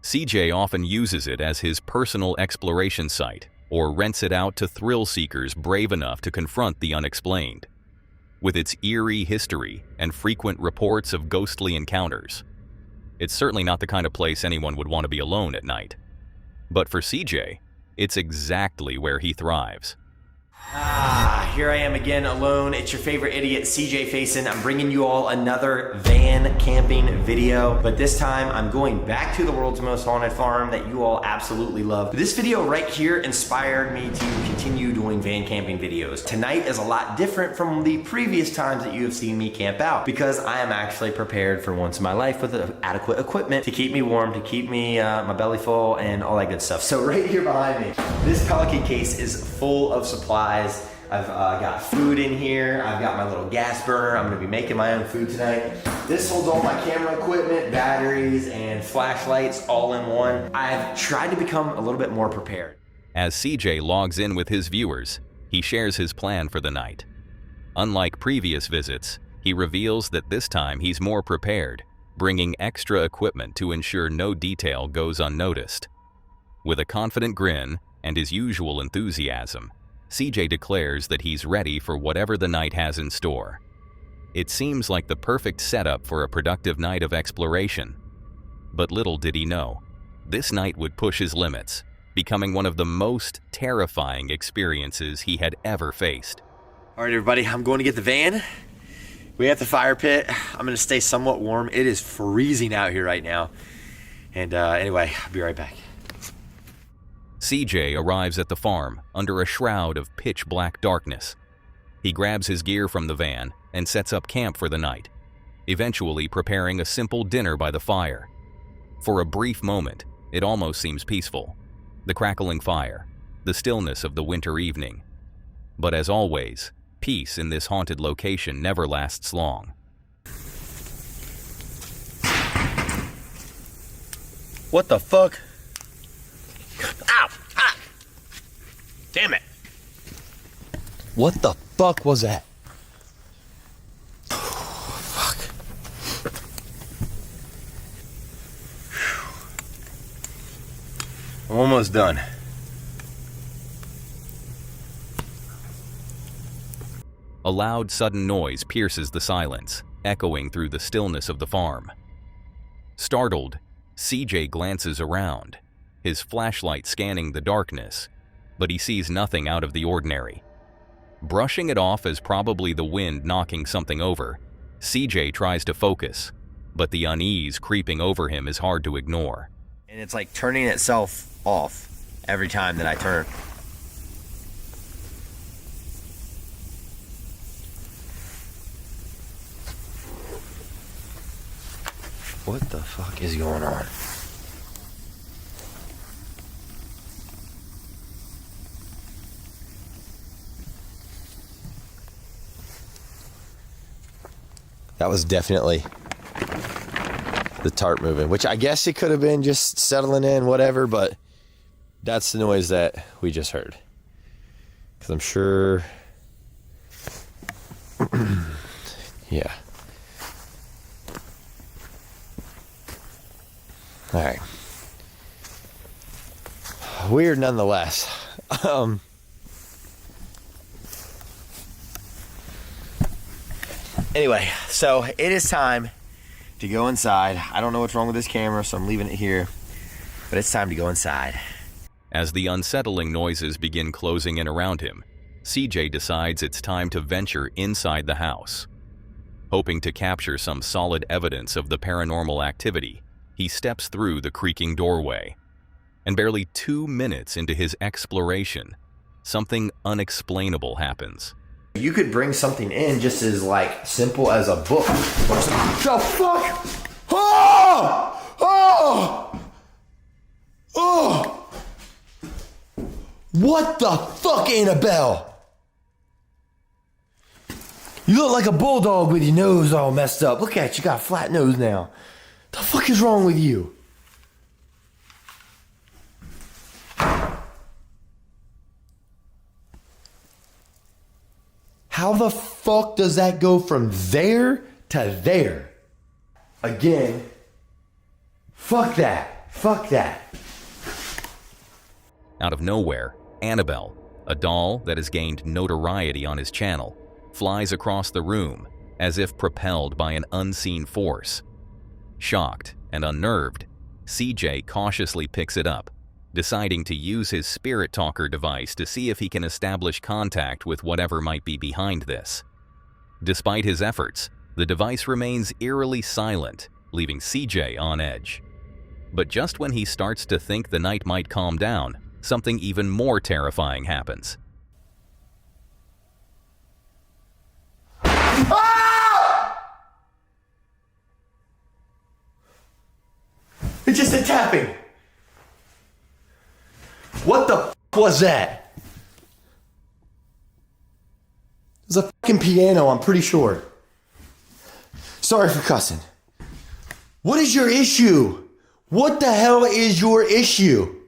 CJ often uses it as his personal exploration site or rents it out to thrill seekers brave enough to confront the unexplained. With its eerie history and frequent reports of ghostly encounters, it's certainly not the kind of place anyone would want to be alone at night. But for CJ, it's exactly where he thrives. Here I am again alone. It's your favorite idiot, CJ Faison. I'm bringing you all another van camping video, but this time I'm going back to the world's most haunted farm that you all absolutely love. This video right here inspired me to continue doing van camping videos. Tonight is a lot different from the previous times that you have seen me camp out because I am actually prepared for once in my life with adequate equipment to keep me warm, to keep me my belly full and all that good stuff. So right here behind me, this Pelican case is full of supplies. I've got food in here. I've got my little gas burner. I'm gonna be making my own food tonight. This holds all my camera equipment, batteries, and flashlights all in one. I've tried to become a little bit more prepared. As CJ logs in with his viewers, he shares his plan for the night. Unlike previous visits, he reveals that this time he's more prepared, bringing extra equipment to ensure no detail goes unnoticed. With a confident grin and his usual enthusiasm, CJ declares that he's ready for whatever the night has in store. It seems like the perfect setup for a productive night of exploration. But little did he know, this night would push his limits, becoming one of the most terrifying experiences he had ever faced. All right, everybody, I'm going to get the van. We have the fire pit. I'm gonna stay somewhat warm. It is freezing out here right now. And anyway, I'll be right back. CJ arrives at the farm under a shroud of pitch-black darkness. He grabs his gear from the van and sets up camp for the night, eventually preparing a simple dinner by the fire. For a brief moment, it almost seems peaceful. The crackling fire, the stillness of the winter evening. But as always, peace in this haunted location never lasts long. What the fuck? Ow! Ah! Damn it! What the fuck was that? I'm almost done. A loud, sudden noise pierces the silence, echoing through the stillness of the farm. Startled, CJ glances around, his flashlight scanning the darkness, but he sees nothing out of the ordinary. Brushing it off as probably the wind knocking something over, CJ tries to focus, but the unease creeping over him is hard to ignore. And it's like turning itself off every time that I turn. What the fuck is going on? That was definitely the tarp moving, which I guess it could have been just settling in, whatever, but that's the noise that we just heard. Because I'm sure... yeah. All right. Weird nonetheless. Anyway, so it is time to go inside. I don't know what's wrong with this camera, so I'm leaving it here. But it's time to go inside. As the unsettling noises begin closing in around him, CJ decides it's time to venture inside the house. Hoping to capture some solid evidence of the paranormal activity, he steps through the creaking doorway. And barely 2 minutes into his exploration, something unexplainable happens. You could bring something in just as like simple as a book. What the fuck? Oh! Oh! Oh! What the fuck, Annabelle? You look like a bulldog with your nose all messed up. Look at you, got a flat nose now. The fuck is wrong with you? How the fuck does that go from there to there? Again, fuck that. Fuck that. Out of nowhere, Annabelle, a doll that has gained notoriety on his channel, flies across the room as if propelled by an unseen force. Shocked and unnerved, CJ cautiously picks it up, deciding to use his spirit talker device to see if he can establish contact with whatever might be behind this. Despite his efforts, the device remains eerily silent, leaving CJ on edge. But just when he starts to think the night might calm down, something even more terrifying happens. Ah! It's just a tapping. What the f was that? It was a fucking piano, I'm pretty sure. Sorry for cussing. What is your issue? What the hell is your issue?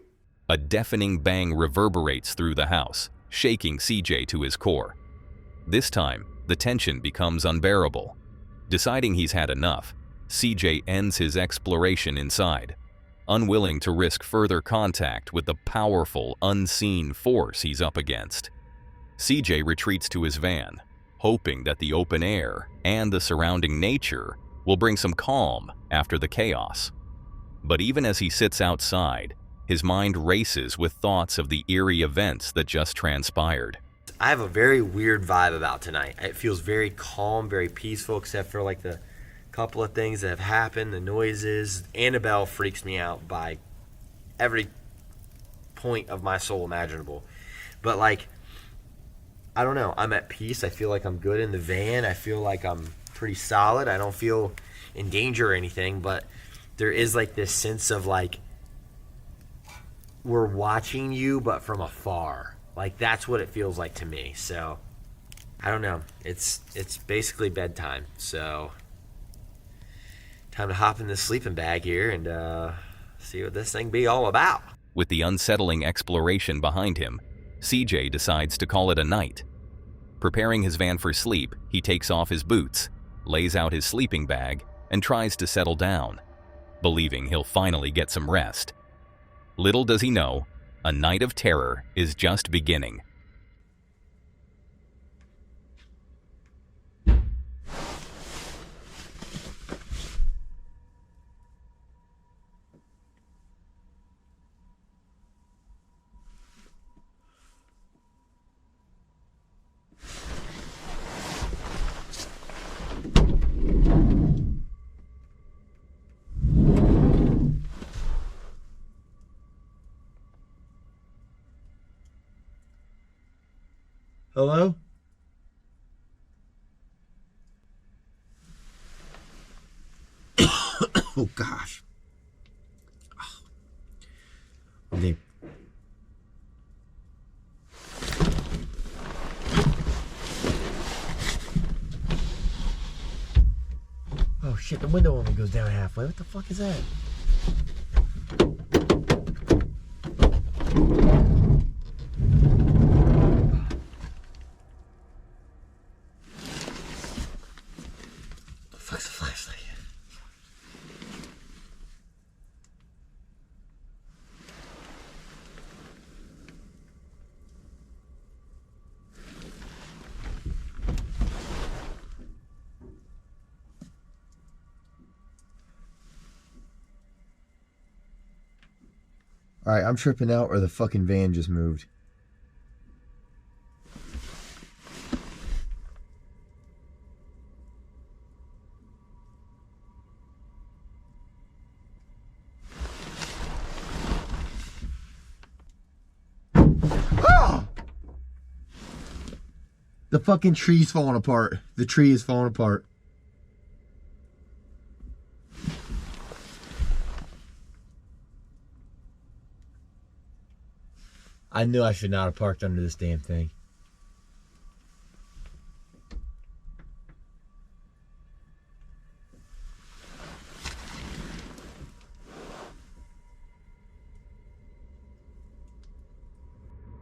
A deafening bang reverberates through the house, shaking CJ to his core. This time, the tension becomes unbearable. Deciding he's had enough, CJ ends his exploration inside, unwilling to risk further contact with the powerful, unseen force he's up against. CJ retreats to his van, hoping that the open air and the surrounding nature will bring some calm after the chaos. But even as he sits outside, his mind races with thoughts of the eerie events that just transpired. I have a very weird vibe about tonight. It feels very calm, very peaceful, except for like the couple of things that have happened, the noises. Annabelle freaks me out by every point of my soul imaginable. But like, I don't know, I'm at peace. I feel like I'm good in the van. I feel like I'm pretty solid. I don't feel in danger or anything, but there is like this sense of like, we're watching you, but from afar. Like, that's what it feels like to me. So, I don't know. It's basically bedtime. So, time to hop in this sleeping bag here and see what this thing be all about. With the unsettling exploration behind him, CJ decides to call it a night. Preparing his van for sleep, he takes off his boots, lays out his sleeping bag, and tries to settle down, believing he'll finally get some rest. Little does he know, a night of terror is just beginning. Hello? Oh gosh. Okay. Oh shit, the window only goes down halfway. What the fuck is that? The fuck's a flashlight? Alright, I'm tripping out or the fucking van just moved. Ah! The fucking tree's falling apart. The tree is falling apart. I knew I should not have parked under this damn thing.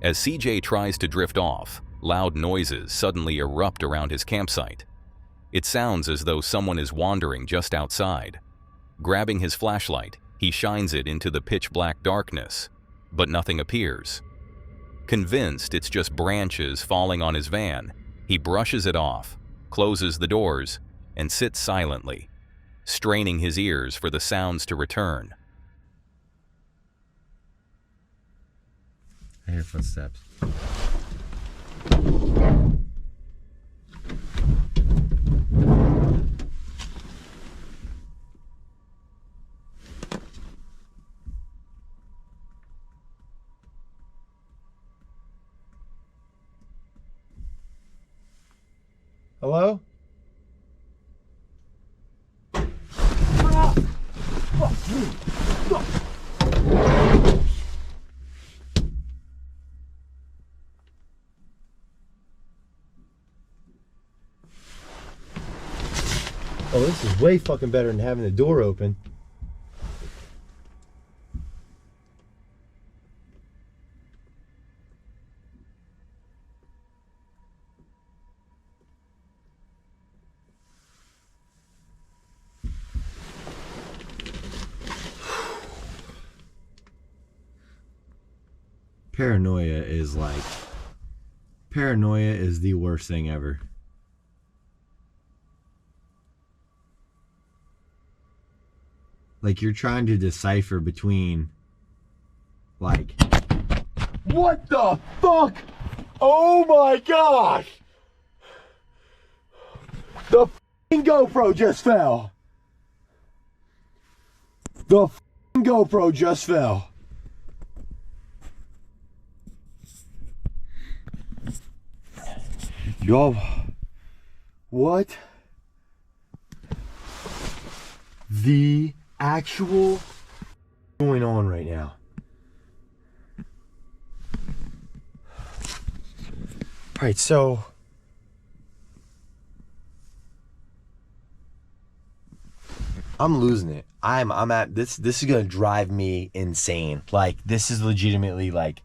As CJ tries to drift off, loud noises suddenly erupt around his campsite. It sounds as though someone is wandering just outside. Grabbing his flashlight, he shines it into the pitch-black darkness, but nothing appears. Convinced it's just branches falling on his van, he brushes it off, closes the doors, and sits silently, straining his ears for the sounds to return. I hear footsteps. Hello? Oh, this is way fucking better than having the door open. Paranoia is the worst thing ever. Like, you're trying to decipher between, like, what the fuck? Oh my gosh! The f***ing GoPro just fell. The f***ing GoPro just fell. Yo, what the actual going on right now? All right, so I'm losing it. I'm at this is gonna drive me insane. Like, this is legitimately, like,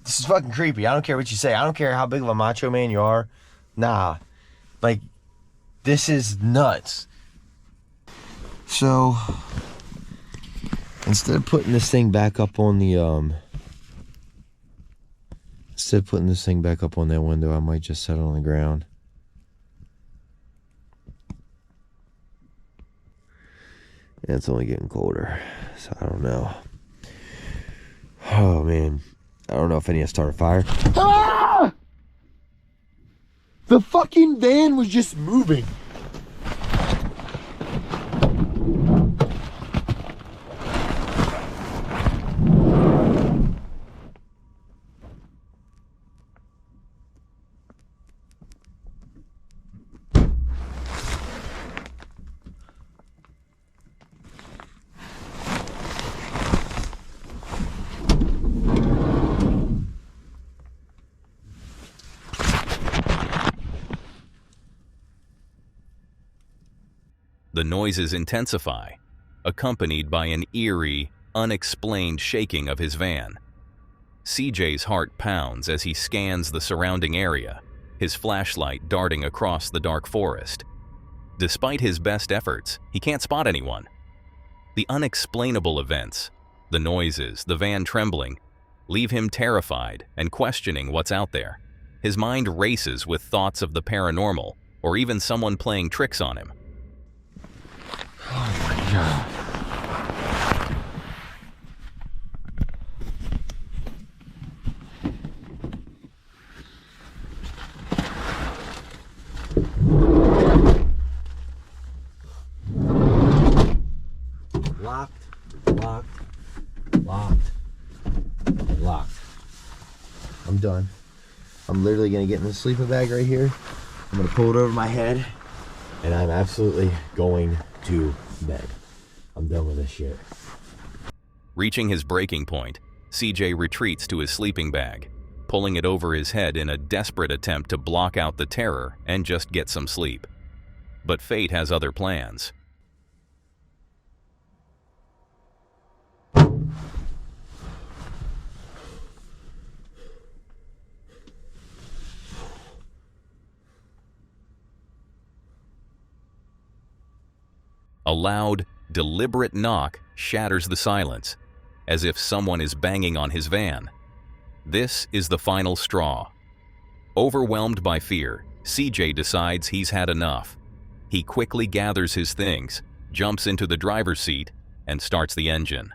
this is fucking creepy. I don't care what you say. I don't care how big of a macho man you are. Nah, like, this is nuts. So, instead of putting this thing back up on the, instead of putting this thing back up on that window, I might just set it on the ground. And it's only getting colder, so I don't know. Oh, man. I don't know if I need to start a fire. Ah! The fucking van was just moving. The noises intensify, accompanied by an eerie, unexplained shaking of his van. CJ's heart pounds as he scans the surrounding area, his flashlight darting across the dark forest. Despite his best efforts, he can't spot anyone. The unexplainable events, the noises, the van trembling, leave him terrified and questioning what's out there. His mind races with thoughts of the paranormal, or even someone playing tricks on him. Oh my God. Locked, locked, locked, locked. I'm done. I'm literally gonna get in the sleeping bag right here. I'm gonna pull it over my head, and I'm absolutely going to bed. I'm done with this shit. Reaching his breaking point, CJ retreats to his sleeping bag, pulling it over his head in a desperate attempt to block out the terror and just get some sleep. But fate has other plans. A loud, deliberate knock shatters the silence, as if someone is banging on his van. This is the final straw. Overwhelmed by fear, CJ decides he's had enough. He quickly gathers his things, jumps into the driver's seat, and starts the engine.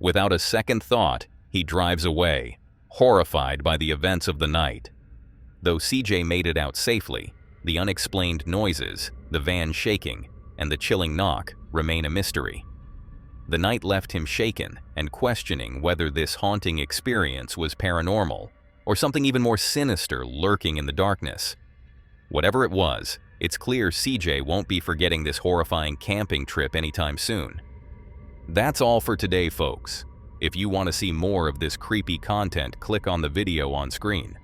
Without a second thought, he drives away, horrified by the events of the night. Though CJ made it out safely, the unexplained noises, the van shaking, and the chilling knock remain a mystery. The night left him shaken and questioning whether this haunting experience was paranormal or something even more sinister lurking in the darkness. Whatever it was, it's clear CJ won't be forgetting this horrifying camping trip anytime soon. That's all for today, folks. If you want to see more of this creepy content, click on the video on screen.